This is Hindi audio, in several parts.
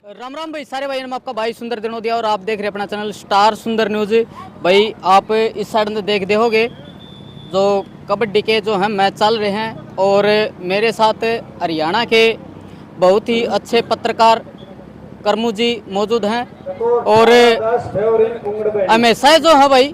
राम राम भाई, सारे भाई, आपका भाई सुंदर दिनोदिया और आप देख रहे हैं अपना चैनल स्टार सुंदर न्यूज। भाई आप इस साइड में देख होगे जो कबड्डी के जो हैं मैच चल रहे हैं और मेरे साथ हरियाणा के बहुत ही अच्छे पत्रकार करमू जी मौजूद हैं और हमेशा जो है भाई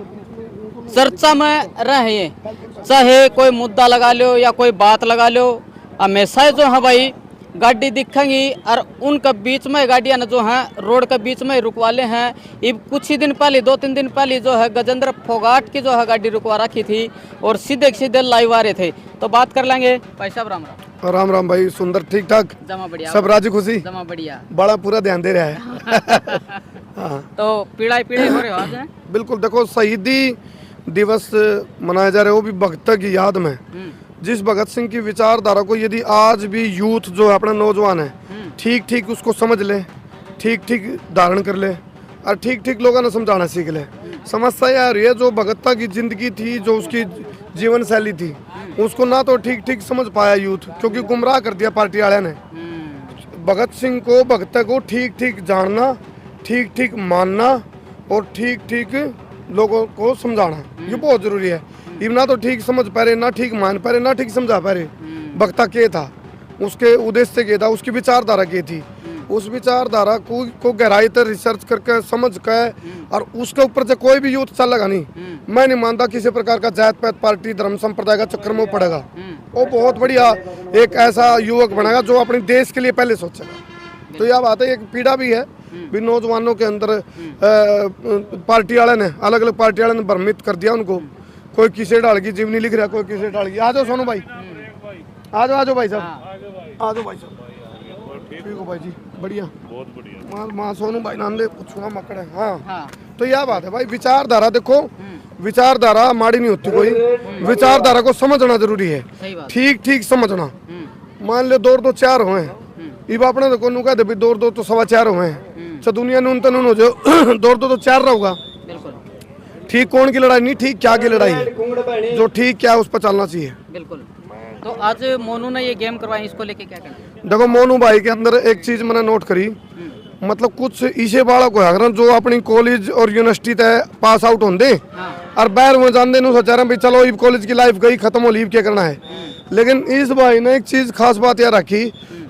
चर्चा में रहे हैं, चाहे कोई मुद्दा लगा लो या कोई बात लगा लो, हमेशा जो है भाई गाड़ी दिखेंगी और उनके बीच में गाड़ियां जो हैं रोड के बीच में रुकवाले हैं। ये कुछ ही दिन पहले 2-3 दिन पहले जो है गजेंद्र फोगाट की जो है गाड़ी रुकवा रखी थी और सीधे सीधे लाइव आ रहे थे। तो बात कर लेंगे। भाई साहब राम राम। राम राम भाई, सुंदर ठीक ठाक जमा बढ़िया, सब राजी खुशी जमा बढ़िया, बड़ा पूरा ध्यान दे रहा है। हाँ। तो पीड़ाई हो रहे हो आज हैं? बिल्कुल, देखो शहीदी दिवस मनाया जा रहा है वो भी भगत की याद में। जिस भगत सिंह की विचारधारा को यदि आज भी यूथ जो है अपना नौजवान है ठीक ठीक उसको समझ ले, ठीक ठीक धारण कर ले और ठीक ठीक लोगों ने समझाना सीख ले। समस्या यह आ रही है जो भगत की जिंदगी थी, जो उसकी जीवन शैली थी, उसको ना तो ठीक ठीक समझ पाया यूथ, क्योंकि गुमराह कर दिया पार्टी वाले ने। भगत सिंह को, भगत को ठीक ठीक जानना, ठीक ठीक मानना और ठीक ठीक लोगों को समझाना ये बहुत जरूरी है। ये ना तो ठीक समझ पा रहे, ना ठीक मान पा रहे, ना ठीक समझा पा रहे। भक्ता के था, उसके उद्देश्य के था, उसकी विचारधारा के थी, उस विचारधारा को गहराई से रिसर्च करके समझ के और उसके ऊपर से कोई भी यूथ चलेगा नहीं, मैं नहीं मानता किसी प्रकार का जात पात पार्टी धर्म संप्रदाय का चक्कर में पड़ेगा। वो बहुत बढ़िया एक ऐसा युवक बनेगा जो अपने देश के लिए पहले सोचेगा। तो यह बात है, एक पीड़ा भी है भी नौजवानों के अंदर। पार्टी वाले ने, अलग अलग पार्टी वाले ने भ्रमित कर दिया उनको। कोई किसे डाल की जीवनी लिख रहा, कोई किसे डाल की। आ जाओ सोनू भाई, आ जाओ भाई साहब, आ जाओ भाई साहब। ठीक हो भाई जी, बढ़िया, बहुत बढ़िया। माँ सोनू भाई नाम ले पूछूंगा मकड़ है। हाँ। तो यह बात है भाई, विचारधारा देखो, विचारधारा माड़ी नहीं होती कोई, विचारधारा को समझना जरूरी है, ठीक ठीक समझना। मान लो 2-2-4 हुए, इब अपने देखो नु कहते भी 2-2 तो 4.25 हुए, तो दुनिया नून तो नून हो जो 2-2 तो 4 रहूगा। ठीक कौन की लड़ाई नहीं, ठीक क्या की लड़ाई है, जो ठीक क्या उस पर चलना चाहिए। बिल्कुल। तो आज मोनू ने ये गेम करवाई, इसको लेके क्या कहना? देखो मोनू भाई के अंदर एक चीज मैंने नोट करी, मतलब कुछ इसे बालक हो जो अपनी कॉलेज और यूनिवर्सिटी तय पास आउट होंगे और बाहर में जान दे सोचा रहे चलो इब कॉलेज की लाइफ गई खत्म हो लीव क्या करना है। लेकिन इस भाई ने एक चीज खास बात यह रखी,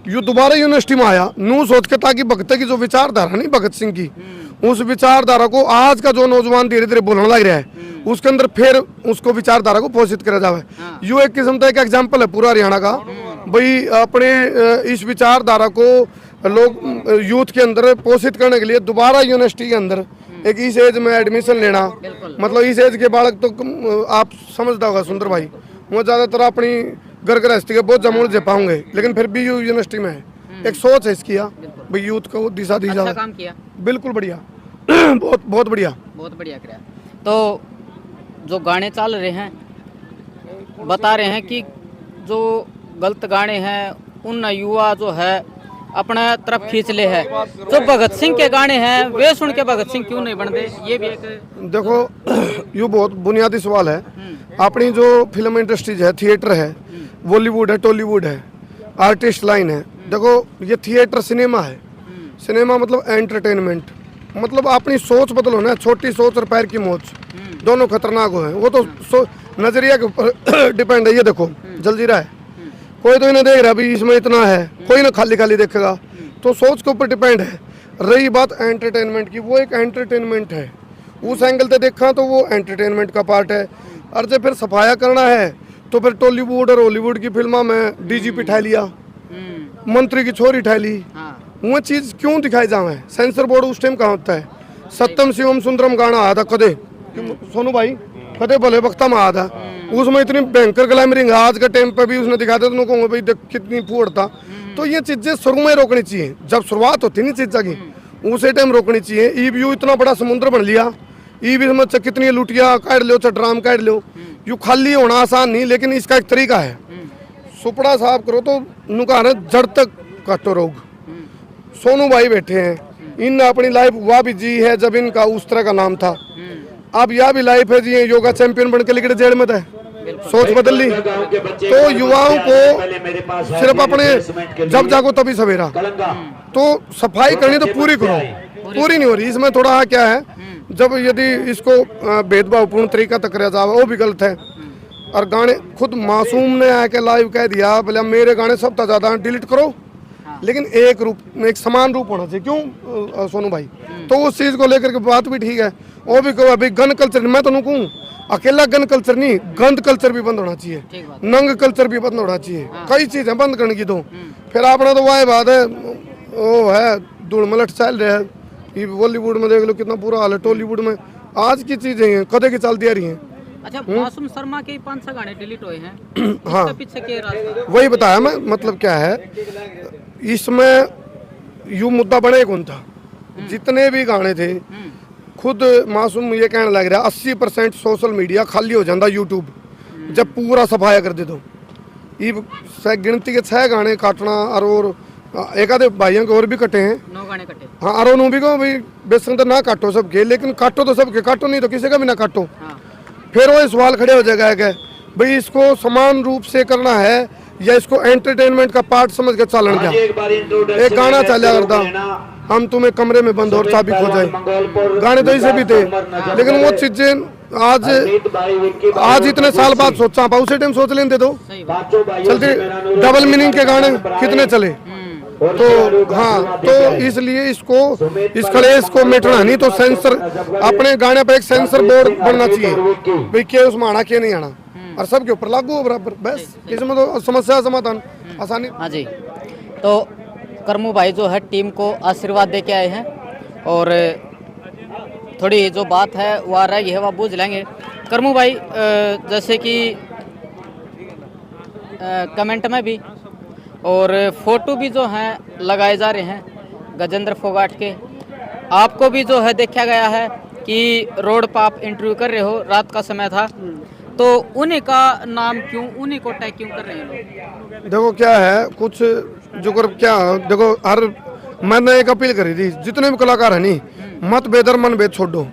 यू दोबारा यूनिवर्सिटी में आया नू सोच के, ताकि भगत की जो विचारधारा नहीं भगत सिंह की, उस विचारधारा को आज का जो नौजवान धीरे धीरे बोलने लग रहा है उसके अंदर फिर उसको विचारधारा को पोषित करा जाए। यू एक किस्म का एक एग्जाम्पल है पूरा हरियाणा का भाई, अपने इस विचारधारा को लोग यूथ के अंदर पोषित करने के लिए दोबारा यूनिवर्सिटी के अंदर एक इस एज में एडमिशन लेना, मतलब इस एज के बालक तो आप समझता होगा सुंदर भाई, वो ज्यादातर अपनी घर गृहस्थी के बहुत जमूल दे पाऊंगे, लेकिन फिर भी यूनिवर्सिटी में है। एक सोच है इसकी भाई, यूथ को दिशा दी जाए। काम किया, बिल्कुल बढ़िया। बहुत बढ़िया, बहुत बढ़िया किया। तो जो गाने चल रहे हैं बता रहे हैं कि जो गलत गाने हैं उन युवा जो है अपने तरफ खींच ले है, जो भगत सिंह के गाने हैं वे सुन के भगत सिंह क्यों नहीं बनते, ये भी एक देखो ये बहुत बुनियादी सवाल है। अपनी जो फिल्म इंडस्ट्रीज है, थिएटर है, बॉलीवुड है, टॉलीवुड है, आर्टिस्ट लाइन है, देखो ये थिएटर सिनेमा है। सिनेमा मतलब एंटरटेनमेंट, मतलब अपनी सोच बदलो ना, छोटी सोच और पैर की मोच दोनों खतरनाक है। वो तो नजरिया के ऊपर डिपेंड है। ये देखो जलजीरा है, कोई तो इन्हें देख रहा है भाई इसमें इतना है, कोई ना खाली खाली देखेगा, तो सोच के ऊपर डिपेंड है। रही बात एंटरटेनमेंट की, वो एक एंटरटेनमेंट है, उस एंगल से देखा तो वो एंटरटेनमेंट का पार्ट है। और जब फिर सफाया करना है तो फिर टॉलीवुड और हॉलीवुड की फिल्मों में डीजीपी ठा लिया, मंत्री की छोरी ठा ली, वो चीज क्यों दिखाई जाए? सेंसर बोर्ड उस टाइम कहाँ होता है? सत्यम शिवम सुंदरम गाना आया था कदे, सोनू भाई कदे भले वक्ता में आया था, उसमें इतनी भयंकर ग्लैमरिंग आज के टाइम पे भी उसने दिखाया था, तो कहूँगा भाई देख कितनी फूट था। तो ये चीजें शुरू में रोकनी चाहिए, जब शुरुआत होती नहीं चीज़ की उसी टाइम रोकनी चाहिए। ईबीयू इतना बड़ा समुद्र बन लिया, ईबी में कितनी लुटिया काट लो, ड्राम काट लो, यू खाली होना आसान नहीं, लेकिन इसका एक तरीका है। सुपड़ा साफ करो तो नुकान जड़ तक काटो रोग। सोनू भाई बैठे हैं, इन अपनी लाइफ हुआ भी जी है जब इनका उस तरह का नाम था, अब यह भी लाइफ है जी, योगा चैंपियन बन के लेकर जेल में था, सोच बदल ली। तो युवाओं को सिर्फ अपने जब जागो तभी सवेरा, तो सफाई करनी तो पूरी करो, पूरी नहीं हो रही। इसमें थोड़ा क्या है, जब यदि इसको भेदभावपूर्ण तरीका तक किया जाए वो भी गलत है। और गाने खुद मासूम ने आके लाइव कह दिया बोले मेरे गाने सब तो ज़्यादा डिलीट करो, लेकिन एक रूप में एक समान रूप होना चाहिए। क्यों सोनू भाई, तो उस चीज़ को लेकर के बात भी ठीक है। वो भी कहो अभी गन कल्चर, मैं तो कहूँ अकेला गन कल्चर नहीं, गंद कल्चर भी बंद होना चाहिए, नंग कल्चर भी बंद होना चाहिए। कई चीज़ें बंद करने की। तो फिर आपने तो वह बात है, वो है धूल मलट चल रहा है। ये बॉलीवुड में देख लो कितना बुरा हाल है, टॉलीवुड में आज की चीज़ें हैं कदे की चलती आ रही हैं। अच्छा, मासूम शर्मा के 5-6 गाने डिलीट हुए हैं, हाँ पीछे के रास्ता वही बताया मैं। मतलब क्या है, इसमें यू मुद्दा बने कौन था, जितने भी गाने थे खुद मासूम ये कहने लग रहा 80% सोशल मीडिया खाली हो जाता यूट्यूब जब पूरा सफाया कर दे। तो ये गिनती के 6 गाने काटना और एक आधे भाइयों के और भी कटे हैं, 9 गाने कटे। हाँ, और उन्होंने भी कहो भाई बेसन तो ना काटो सबके, लेकिन काटो तो सबके, काटो नहीं तो किसी का भी ना काटो। हाँ। फिर वो सवाल खड़े हो जाएगा कि भाई इसको समान रूप से करना है या इसको एंटरटेनमेंट का पार्ट समझ के चलन क्या। एक गाना चला करता हम तुम्हें कमरे में बंद और चाबी खो जाए, गाने तो इसे भी थे, लेकिन वो चीजें आज इतने साल बाद सोचा पा, उसी टाइम सोच लेते तो चलते। डबल मीनिंग के गाने कितने चले। तो हाँ, तो इसलिए इसको इस कलेश को मिटना नहीं तो सेंसर अपने गाने पर एक सेंसर बोर्ड बनना चाहिए भाई क्या उसमें आना क्या नहीं आना, और सबके ऊपर लागू हो बराबर। बस इसमें तो समस्या समाधान आसानी। हाँ जी, तो करमू भाई जो है टीम को आशीर्वाद दे के आए हैं, और थोड़ी जो बात है वो आ रही है वो बूझ लेंगे। करमू भाई जैसे कि कमेंट में भी और फोटो भी जो हैं लगाए जा रहे हैं गजेंद्र फोगाट के, आपको भी जो है देखा गया है कि रोड पर आप इंटरव्यू कर रहे हो, रात का समय था, तो उन्हीं का नाम क्यों, उन्हीं को टैग क्यों कर रहे हैं लोग? देखो क्या है, कुछ जो कर क्या देखो, हर मैंने एक अपील करी थी जितने भी कलाकार है नहीं, मत बेदर मन भेद छोड़ो।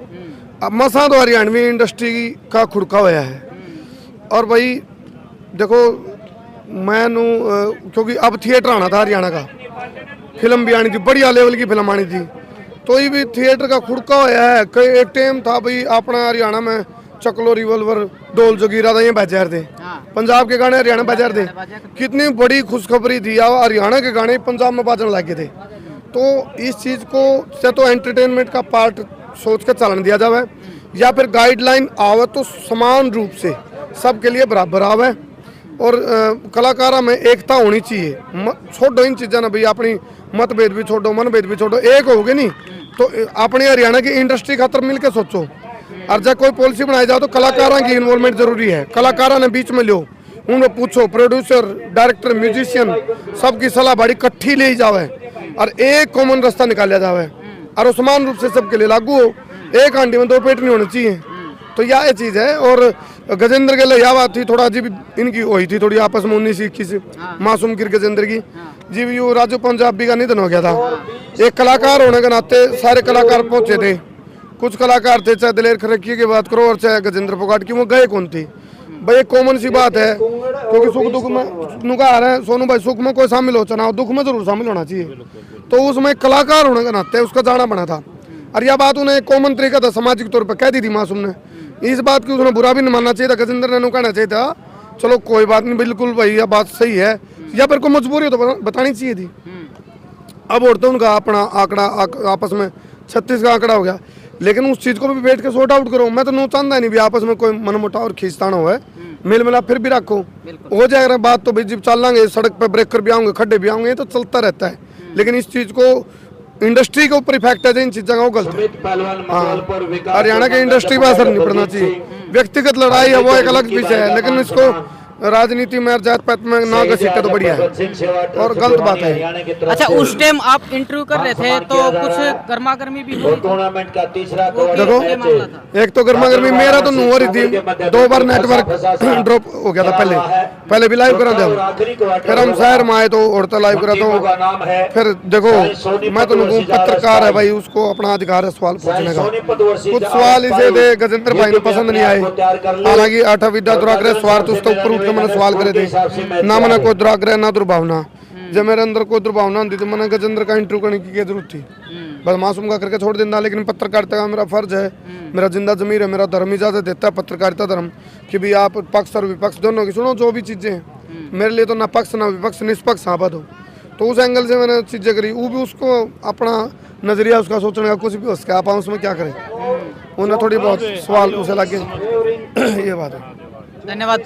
अब मसा तो हरियाणवी इंडस्ट्री का खुड़का हुआ है, और भाई देखो मैनू क्योंकि अब थिएटर आना था, हरियाणा का फिल्म भी आनी थी, बढ़िया लेवल की फिल्म आनी थी, तो ये भी थिएटर का खुड़का हुआ है। कई एक टाइम था भाई अपना हरियाणा में चकलो रिवॉल्वर डोल जोगीरा था ये बाजार थे, पंजाब के गाने हरियाणा बाजार थे, कितनी बड़ी खुशखबरी थी, हरियाणा के गाने पंजाब में बाजने लगे थे। तो इस चीज़ को से तो एंटरटेनमेंट का पार्ट सोच कर चलन दिया जाए, या फिर गाइडलाइन आवे तो समान रूप से सबके लिए बराबर आवे, और कलाकारों में एकता होनी चाहिए। छोड़ो इन चीज़ों ने भाई, अपनी मतभेद भी छोड़ो, मनभेद भी छोड़ो, एक हो गए नहीं तो अपनी हरियाणा की इंडस्ट्री खातर मिलकर सोचो। और जब कोई पॉलिसी बनाई जाए तो कलाकारों की इन्वॉल्वमेंट जरूरी है, कलाकारों ने बीच में लो, उनको पूछो, प्रोड्यूसर, डायरेक्टर, म्यूजिशियन सबकी सलाह बड़ी इकट्ठी ले जावे और एक कॉमन रास्ता निकाला जावे, और समान रूप से सबके लिए लागू हो। एक हांडी में 2 पेट नहीं होने चाहिए, तो यह चीज़ है। और गजेंद्र के लिए यह बात थी, थोड़ा अजीब इनकी हुई थी थोड़ी आपस में 19-21 मासूम गिर गजेंद्र की जी, वो राजू पंजाबी का निधन हो गया था। एक कलाकार होने के नाते सारे कलाकार पहुंचे थे, कुछ कलाकार थे, चाहे दिलेर खरकिया की बात करो और चाहे गजेंद्र फोगाट की, वो गए कौन थी भाई। एक कॉमन सी बात है, क्योंकि सुख दुख में नुका आ रहा है सोनू भाई, सुख में कोई शामिल हो चना, दुख में जरूर शामिल होना चाहिए, तो उसमें कलाकार होने के नाते उसका जाना बना था। और यह बात उन्हें कॉमन तरीका था, सामाजिक तौर पर कह दी थी मासूम ने, इस बात की उसने बुरा भी नहीं मानना चाहिए था, गजेंद्र ने कहना चाहिए था चलो कोई बात नहीं, बिल्कुल भाई यह बात सही है, या फिर कोई मजबूरी हो तो बतानी चाहिए थी। अब और तो उनका अपना आंकड़ा आपस में 36 का आंकड़ा हो गया, लेकिन उस चीज़ को भी बैठ के सॉर्ट आउट करो। मैं तो नो चाहता नहीं भी आपस में कोई मनमुटाव और खींचतान हो, मेल मिलाप फिर भी रखो, हो जाएगा बात तो भाई जब चल लेंगे, सड़क पर ब्रेकर भी आऊँगे, खड्डे भी आऊँगे, तो चलता रहता है। लेकिन इस चीज़ को इंडस्ट्री के ऊपर इफेक्ट है, इन चीज़ों का वो गलत है। हाँ, हरियाणा की इंडस्ट्री पर असर नहीं पड़ना चाहिए। व्यक्तिगत लड़ाई है वो एक अलग विषय है, लेकिन इसको राजनीति में जात पात में ना घसीटे तो बढ़िया है, और गलत बात है। अच्छा, उस टाइम आप इंटरव्यू कर रहे थे तो कुछ गर्मा गर्मी भी हुई? देखो, एक तो गर्मा गर्मी मेरा तो नहीं हो रही थी, 2 बार नेटवर्क ड्रॉप हो गया था, पहले भी लाइव करा था, फिर हम शहर में आए तो और तो लाइव करा, तो फिर देखो मैं तो पत्रकार है भाई, उसको अपना अधिकार है सवाल पूछने का। कुछ सवाल इसे थे गजेंद्र भाई ने पसंद नहीं आए, हालांकि 8 विद्या दुराग्रह स्वार्थ उसके ऊपर मैंने सवाल करे थे, ना मैंने कोई दुराग्रह ना दुर्भावना, जब मेरे अंदर कोई दुर्भावना होती तो मैंने गजेंद्र का इंटरव्यू करने की क्या जरूरत थी। बस मासूम का करके छोड़ देना, लेकिन पत्रकारिता का मेरा फर्ज है, मेरा जिंदा जमीर है, मेरा धर्म इजाजत देता है पत्रकारिता धर्म कि भी आप पक्ष और विपक्ष दोनों की सुनो, जो भी चीजें हैं मेरे लिए तो ना पक्ष ना विपक्ष निष्पक्ष आबाद हो। तो उस एंगल से मैंने चीजें करी। वो भी उसको अपना नजरिया उसका सोचने का कुछ भी हो सके, आप उसमें क्या करें, उन्हें थोड़ी बहुत सवाल उसे लगे ये बात है। धन्यवाद।